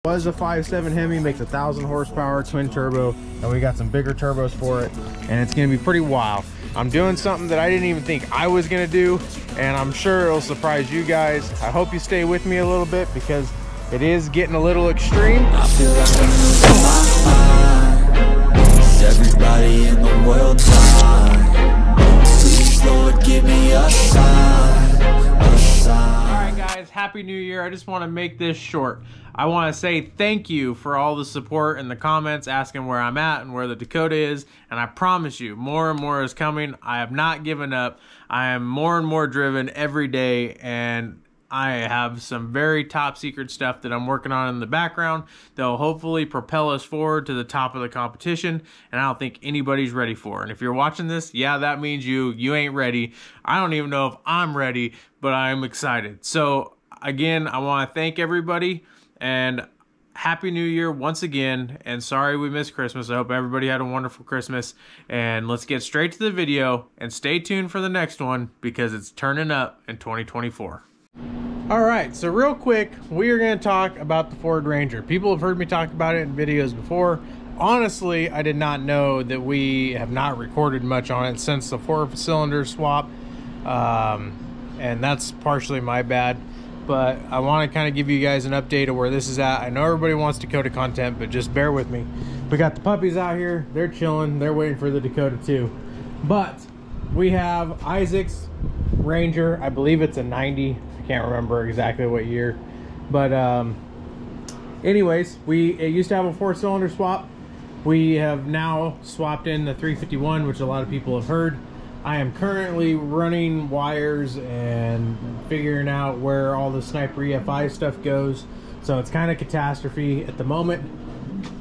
Was a 5.7 Hemi, makes 1,000 horsepower, twin turbo, and we got some bigger turbos for it, and it's gonna be pretty wild. I'm doing something that I didn't even think I was gonna do, and I'm sure it'll surprise you guys. I hope you stay with me a little bit because it is getting a little extreme. I feel like I'm losing my mind. Is everybody in the world dying? Please, Lord, give me a sign, a sign. Alright guys, Happy New Year. I just want to make this short. I want to say thank you for all the support in the comments asking where I'm at and where the Dakota is, and I promise you more and more is coming. I have not given up. I am more and more driven every day, and I have some very top secret stuff that I'm working on in the background that will hopefully propel us forward to the top of the competition, and I don't think anybody's ready for it. And if you're watching this, yeah, that means you ain't ready. I don't even know if I'm ready, but I'm excited. So again, I want to thank everybody and Happy New Year once again, and sorry we missed Christmas. I hope everybody had a wonderful Christmas, and let's get straight to the video and stay tuned for the next one because it's turning up in 2024. All right, so real quick, we are going to talk about the Ford Ranger. People have heard me talk about it in videos before. Honestly, I did not know that we have not recorded much on it since the 4-cylinder swap, and that's partially my bad. But I want to kind of give you guys an update of where this is at. I know everybody wants Dakota content, but just bear with me. We got the puppies out here. They're chilling. They're waiting for the Dakota too. But we have Isaac's Ranger. I believe it's a 90. I can't remember exactly what year. But anyways, it used to have a 4-cylinder swap. We have now swapped in the 351, which a lot of people have heard. I am currently running wires and figuring out where all the Sniper EFI stuff goes. So it's kind of catastrophe at the moment.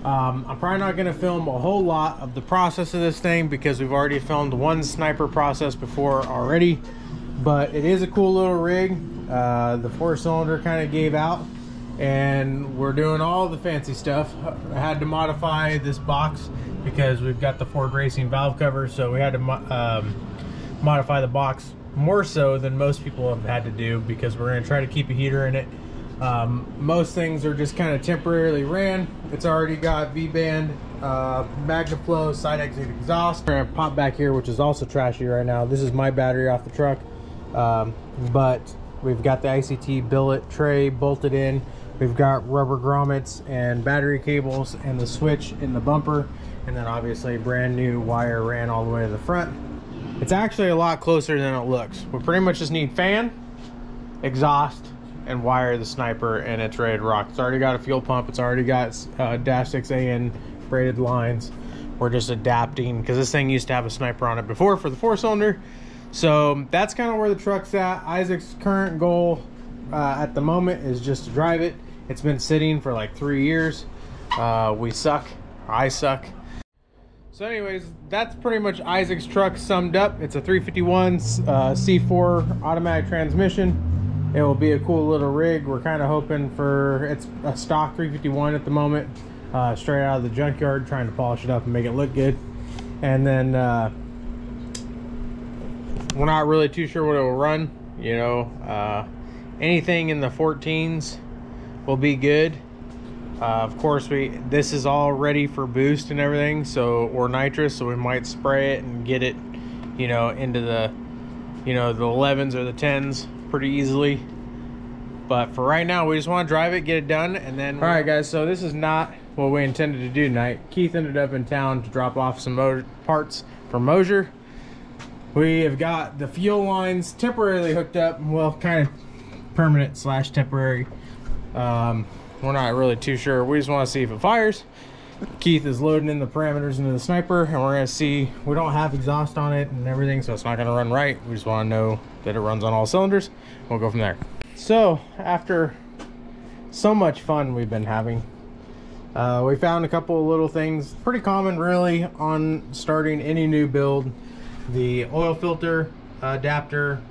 I'm probably not going to film a whole lot of the process of this thing because we've already filmed one Sniper process before already. But it is a cool little rig. The 4-cylinder kind of gave out, and we're doing all the fancy stuff. I had to modify this box because we've got the Ford Racing valve cover, so we had to modify the box more so than most people have had to do because we're going to try to keep a heater in it. Most things are just kind of temporarily ran. It's already got V-band, MagnaFlow, side exit exhaust. We're going to pop back here, which is also trashy right now. This is my battery off the truck, but we've got the ICT billet tray bolted in. We've got rubber grommets and battery cables and the switch in the bumper, and then obviously brand new wire ran all the way to the front. It's actually a lot closer than it looks. We pretty much just need fan, exhaust, and wire the Sniper, and it's ready to rock. It's already got a fuel pump. It's already got Dash 6AN braided lines. We're just adapting because this thing used to have a Sniper on it before for the 4-cylinder. So that's kind of where the truck's at. Isaac's current goal at the moment is just to drive it. It's been sitting for like 3 years. We suck. I suck. So anyways, that's pretty much Isaac's truck summed up. It's a 351 C4 automatic transmission. It will be a cool little rig. We're kind of hoping for, it's a stock 351 at the moment, straight out of the junkyard, trying to polish it up and make it look good. And then we're not really too sure what it will run. You know, anything in the 14s will be good. Of course, this is all ready for boost and everything, so, or nitrous, so we might spray it and get it, you know, into the, you know, the 11s or the 10s pretty easily. But for right now, we just want to drive it, get it done, and then... All right, guys, so this is not what we intended to do tonight. Keith ended up in town to drop off some parts from Mosier. We have got the fuel lines temporarily hooked up, well, kind of permanent / temporary. We're not really too sure. We just want to see if it fires. Keith is loading in the parameters into the Sniper, and we're going to see. We don't have exhaust on it and everything, so it's not going to run right. We just want to know that it runs on all cylinders. We'll go from there. So after so much fun we've been having, we found a couple of little things pretty common really on starting any new build. The oil filter adapter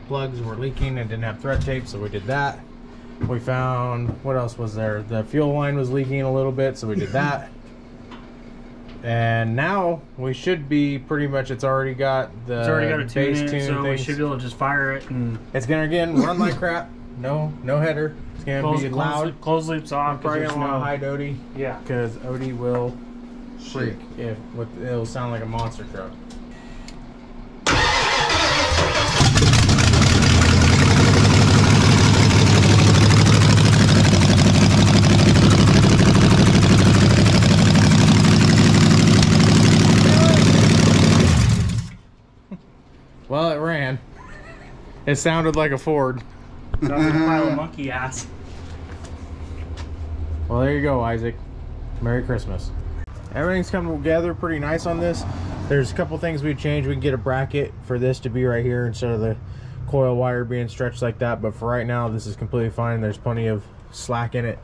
plugs were leaking and didn't have thread tape, so we did that. We found, what else was there? The fuel line was leaking a little bit, so we did that. And now we should be pretty much, it's already got the a tune base in it, tune so we things. should be able to just fire it. And it's gonna again run like crap. no header. It's gonna be loud. Close loops off. Probably gonna want to hide Odie. Yeah. Because Odie will shriek it'll sound like a monster truck. Well, it ran. It sounded like a Ford. Sounds like a pile of monkey ass. Well, there you go, Isaac. Merry Christmas. Everything's coming together pretty nice on this. There's a couple things we changed. We can get a bracket for this to be right here instead of the coil wire being stretched like that. But for right now, this is completely fine. There's plenty of slack in it.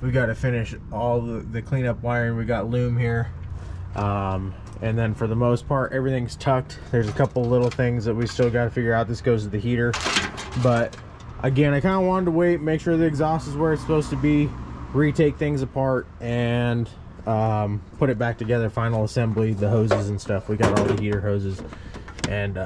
We got to finish all the cleanup wiring. We got loom here. And then for the most part, everything's tucked. There's a couple little things that we still got to figure out. This goes to the heater. But again, I kind of wanted to wait, make sure the exhaust is where it's supposed to be, retake things apart, and put it back together. Final assembly, the hoses and stuff. We got all the heater hoses and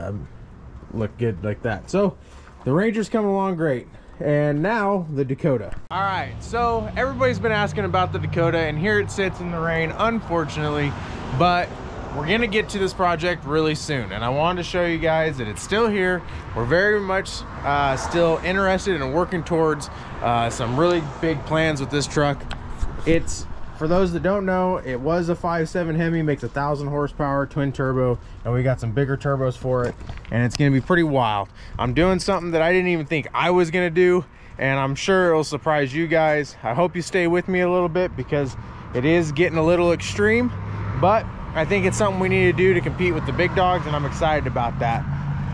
look good like that. So the Ranger's coming along great. And now the Dakota. All right, so everybody's been asking about the Dakota, and here it sits in the rain, unfortunately, but we're gonna get to this project really soon, and I wanted to show you guys that it's still here. We're very much still interested in working towards some really big plans with this truck. It's, for those that don't know, it was a 5.7 Hemi, makes 1,000 horsepower, twin turbo, and we got some bigger turbos for it, and it's gonna be pretty wild. I'm doing something that I didn't even think I was gonna do, and I'm sure it'll surprise you guys. I hope you stay with me a little bit because it is getting a little extreme, but I think it's something we need to do to compete with the big dogs, and I'm excited about that.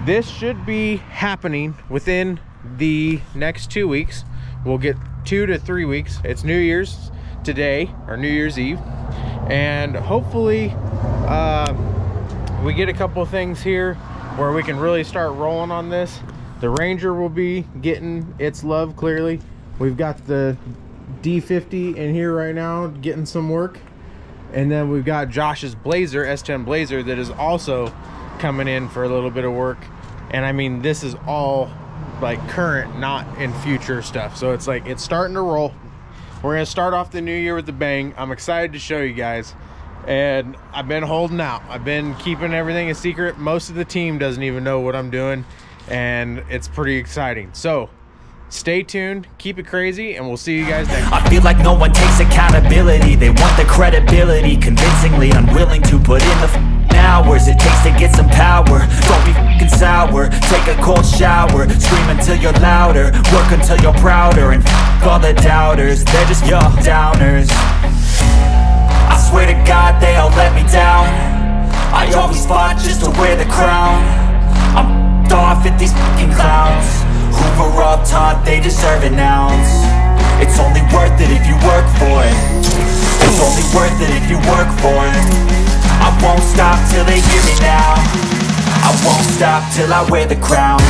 This should be happening within the next 2 weeks. We'll get 2 to 3 weeks. It's New Year's today, or New Year's Eve, and hopefully we get a couple things here where we can really start rolling on this. The Ranger will be getting its love, clearly. We've got the D50 in here right now getting some work, and then we've got Josh's Blazer, S10 Blazer, that is also coming in for a little bit of work. And I mean, this is all like current, not in future stuff, so it's like it's starting to roll. We're gonna start off the new year with a bang. I'm excited to show you guys, and I've been holding out. I've been keeping everything a secret. Most of the team doesn't even know what I'm doing, and it's pretty exciting. So stay tuned, keep it crazy, and we'll see you guys next time. I feel like no one takes accountability. They want the credibility, convincingly unwilling to put in the hours it takes to get some power. Don't be fucking sour, take a cold shower, scream until you're louder, work until you're prouder, and fuck all the doubters, they're just your downers. I swear to God they all let me down. I always fought just to wear the crown. I'm off at these fucking clowns who were all taught they deserve an ounce. It's only worth it if you work for it. It's only worth it if you work for it. I won't stop till they hear me now. I won't stop till I wear the crown.